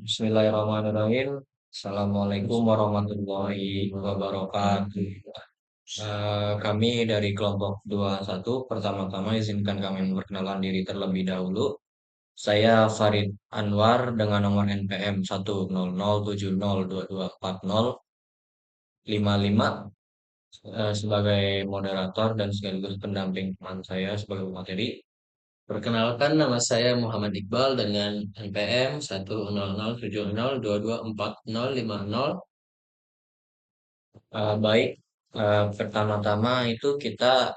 Bismillahirrahmanirrahim. Assalamualaikum warahmatullahi wabarakatuh. Kami dari kelompok 21, pertama-tama izinkan kami memperkenalkan diri terlebih dahulu. Saya Farid Anwar dengan nomor NPM 10070224055 sebagai moderator dan sekaligus pendamping teman saya sebagai materi. Perkenalkan, nama saya Muhammad Iqbal dengan NPM 10070224050. Baik, pertama-tama itu kita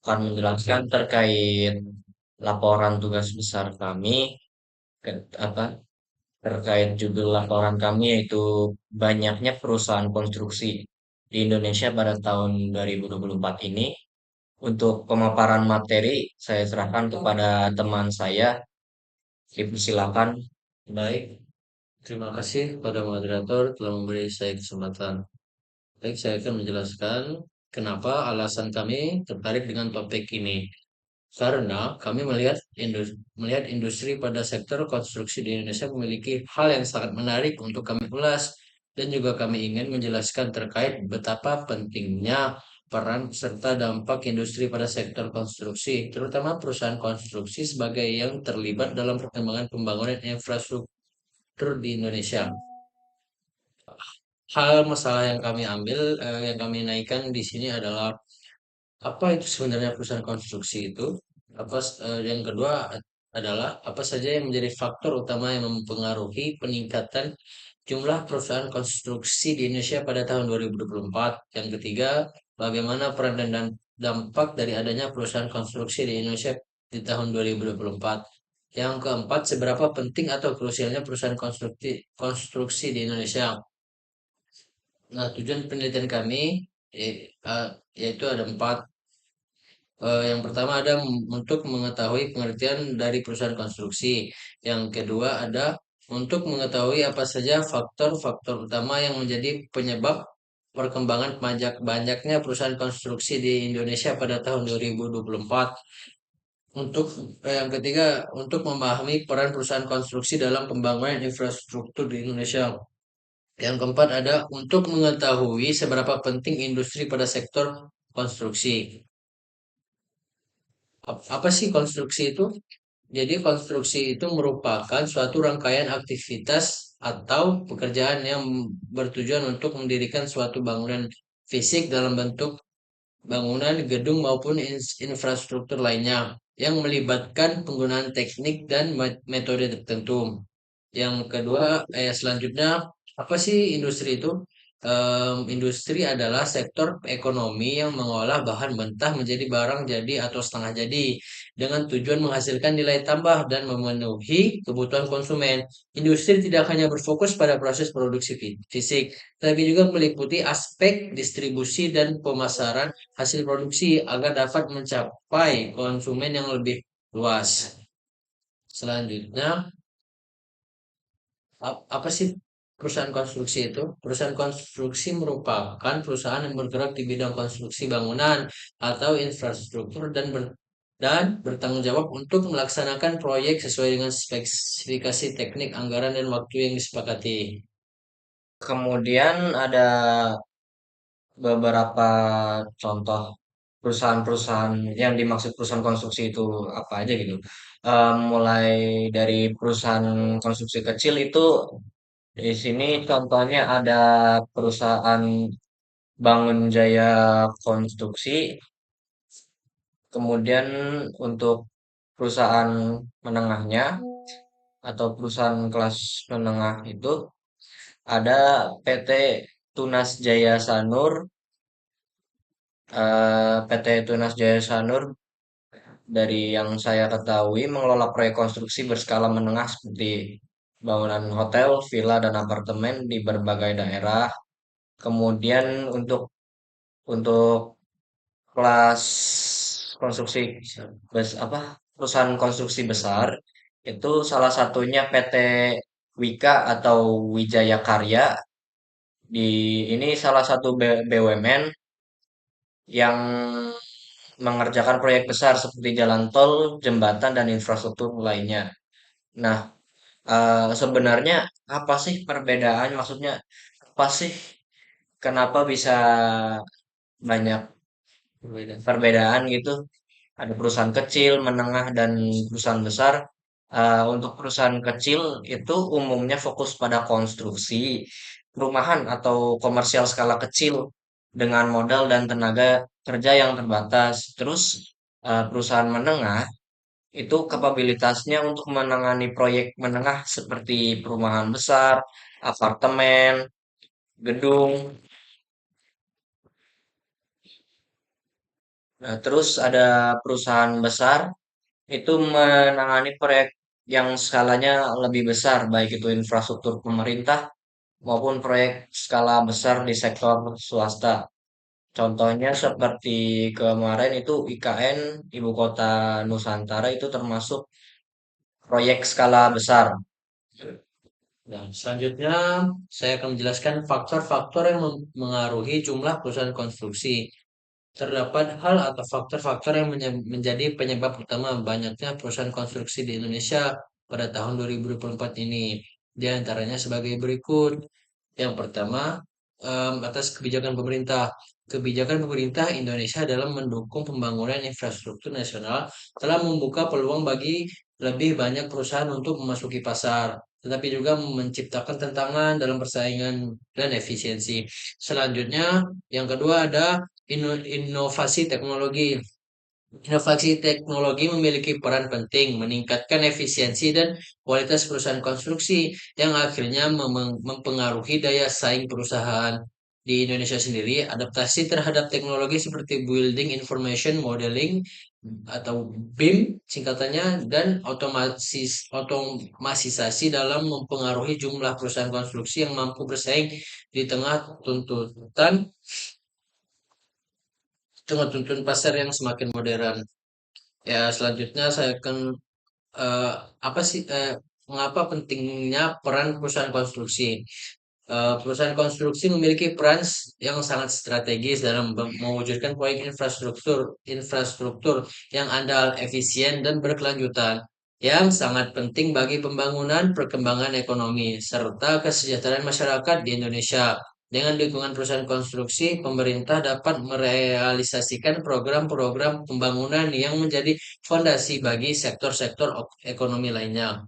akan menjelaskan terkait laporan tugas besar kami, apa terkait judul laporan kami yaitu banyaknya perusahaan konstruksi di Indonesia pada tahun 2024 ini. Untuk pemaparan materi, saya serahkan kepada teman saya. Dipersilakan. Baik, terima kasih pada moderator telah memberi saya kesempatan. Baik, saya akan menjelaskan kenapa alasan kami tertarik dengan topik ini. Karena kami melihat industri pada sektor konstruksi di Indonesia memiliki hal yang sangat menarik untuk kami ulas dan juga kami ingin menjelaskan terkait betapa pentingnya peran serta dampak industri pada sektor konstruksi, terutama perusahaan konstruksi sebagai yang terlibat dalam perkembangan pembangunan infrastruktur di Indonesia. Hal masalah yang kami ambil, yang kami naikkan di sini adalah apa itu sebenarnya perusahaan konstruksi itu? Yang kedua adalah apa saja yang menjadi faktor utama yang mempengaruhi peningkatan jumlah perusahaan konstruksi di Indonesia pada tahun 2024. Yang ketiga, bagaimana peran dan dampak dari adanya perusahaan konstruksi di Indonesia di tahun 2024. Yang keempat, seberapa penting atau krusialnya perusahaan konstruksi di Indonesia. Nah, tujuan penelitian kami yaitu ada empat. Yang pertama ada untuk mengetahui pengertian dari perusahaan konstruksi. Yang kedua ada untuk mengetahui apa saja faktor-faktor utama yang menjadi penyebab perkembangan banyaknya perusahaan konstruksi di Indonesia pada tahun 2024. Untuk yang ketiga, untuk memahami peran perusahaan konstruksi dalam pembangunan infrastruktur di Indonesia. Yang keempat ada untuk mengetahui seberapa penting industri pada sektor konstruksi. Apa sih konstruksi itu? Jadi konstruksi itu merupakan suatu rangkaian aktivitas atau pekerjaan yang bertujuan untuk mendirikan suatu bangunan fisik dalam bentuk bangunan, gedung maupun infrastruktur lainnya yang melibatkan penggunaan teknik dan metode tertentu. Yang kedua, selanjutnya apa sih industri itu? Industri adalah sektor ekonomi yang mengolah bahan mentah menjadi barang jadi atau setengah jadi dengan tujuan menghasilkan nilai tambah dan memenuhi kebutuhan konsumen. Industri tidak hanya berfokus pada proses produksi fisik, tapi juga meliputi aspek distribusi dan pemasaran hasil produksi agar dapat mencapai konsumen yang lebih luas. Selanjutnya, apa sih perusahaan konstruksi itu? Perusahaan konstruksi merupakan perusahaan yang bergerak di bidang konstruksi bangunan atau infrastruktur dan bertanggung jawab untuk melaksanakan proyek sesuai dengan spesifikasi teknik, anggaran, dan waktu yang disepakati. Kemudian ada beberapa contoh perusahaan-perusahaan yang dimaksud perusahaan konstruksi itu apa aja gitu. Mulai dari perusahaan konstruksi kecil itu di sini contohnya ada perusahaan Bangun Jaya Konstruksi, kemudian untuk perusahaan menengahnya atau perusahaan kelas menengah itu ada PT Tunas Jaya Sanur. PT Tunas Jaya Sanur dari yang saya ketahui mengelola proyek konstruksi berskala menengah seperti bangunan hotel, villa, dan apartemen di berbagai daerah. Kemudian untuk kelas konstruksi perusahaan konstruksi besar itu salah satunya PT Wika atau Wijaya Karya. Di ini salah satu BUMN yang mengerjakan proyek besar seperti jalan tol, jembatan, dan infrastruktur lainnya. Nah, Sebenarnya apa sih perbedaan? Maksudnya apa sih kenapa bisa banyak Berbeda. perbedaan gitu? Ada perusahaan kecil, menengah, dan perusahaan besar. Untuk perusahaan kecil itu umumnya fokus pada konstruksi perumahan atau komersial skala kecil dengan modal dan tenaga kerja yang terbatas. Terus perusahaan menengah itu kapabilitasnya untuk menangani proyek menengah seperti perumahan besar, apartemen, gedung. Nah, terus ada perusahaan besar itu menangani proyek yang skalanya lebih besar, baik itu infrastruktur pemerintah maupun proyek skala besar di sektor swasta. Contohnya seperti kemarin itu IKN Ibu Kota Nusantara itu termasuk proyek skala besar. Nah, selanjutnya saya akan menjelaskan faktor-faktor yang mengaruhi jumlah perusahaan konstruksi. Terdapat hal atau faktor-faktor yang menjadi penyebab utama banyaknya perusahaan konstruksi di Indonesia pada tahun 2024 ini. Di antaranya sebagai berikut. Yang pertama, atas kebijakan pemerintah. Kebijakan pemerintah Indonesia dalam mendukung pembangunan infrastruktur nasional telah membuka peluang bagi lebih banyak perusahaan untuk memasuki pasar, tetapi juga menciptakan tantangan dalam persaingan dan efisiensi. Selanjutnya, yang kedua ada inovasi teknologi. Inovasi teknologi memiliki peran penting meningkatkan efisiensi dan kualitas perusahaan konstruksi yang akhirnya mempengaruhi daya saing perusahaan. Di Indonesia sendiri, adaptasi terhadap teknologi seperti Building Information Modeling atau BIM singkatannya dan otomatisasi dalam mempengaruhi jumlah perusahaan konstruksi yang mampu bersaing di tengah tuntutan pasar yang semakin modern. Ya, selanjutnya saya akan eh, apa sih mengapa pentingnya peran perusahaan konstruksi? Perusahaan konstruksi memiliki peran yang sangat strategis dalam mewujudkan proyek infrastruktur yang andal, efisien dan berkelanjutan yang sangat penting bagi pembangunan perkembangan ekonomi serta kesejahteraan masyarakat di Indonesia. Dengan dukungan perusahaan konstruksi, pemerintah dapat merealisasikan program-program pembangunan yang menjadi fondasi bagi sektor-sektor ekonomi lainnya.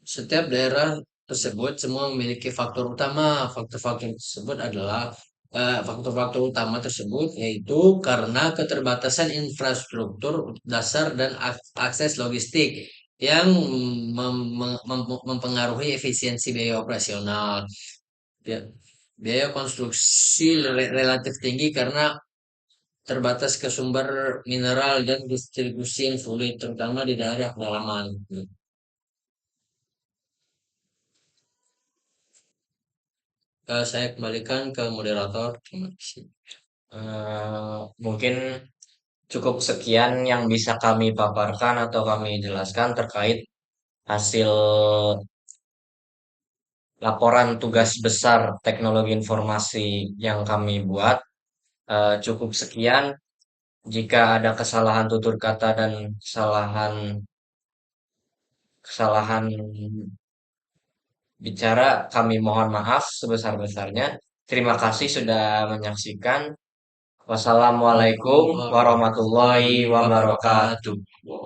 Setiap daerah tersebut semua memiliki faktor utama. Faktor-faktor tersebut adalah faktor-faktor utama tersebut yaitu karena keterbatasan infrastruktur dasar dan akses logistik yang mempengaruhi efisiensi biaya operasional. Ya, biaya konstruksi relatif tinggi karena terbatas ke sumber mineral dan distribusi yang sulit, terutama di daerah pedalaman. Saya kembalikan ke moderator. Terima kasih. Mungkin cukup sekian yang bisa kami paparkan atau kami jelaskan terkait hasil laporan tugas besar teknologi informasi yang kami buat. Cukup sekian. Jika ada kesalahan tutur kata dan kesalahan kesalahan bicara, kami mohon maaf sebesar-besarnya. Terima kasih sudah menyaksikan. Wassalamualaikum Assalamualaikum warahmatullahi warahmatullahi wabarakatuh. wabarakatuh.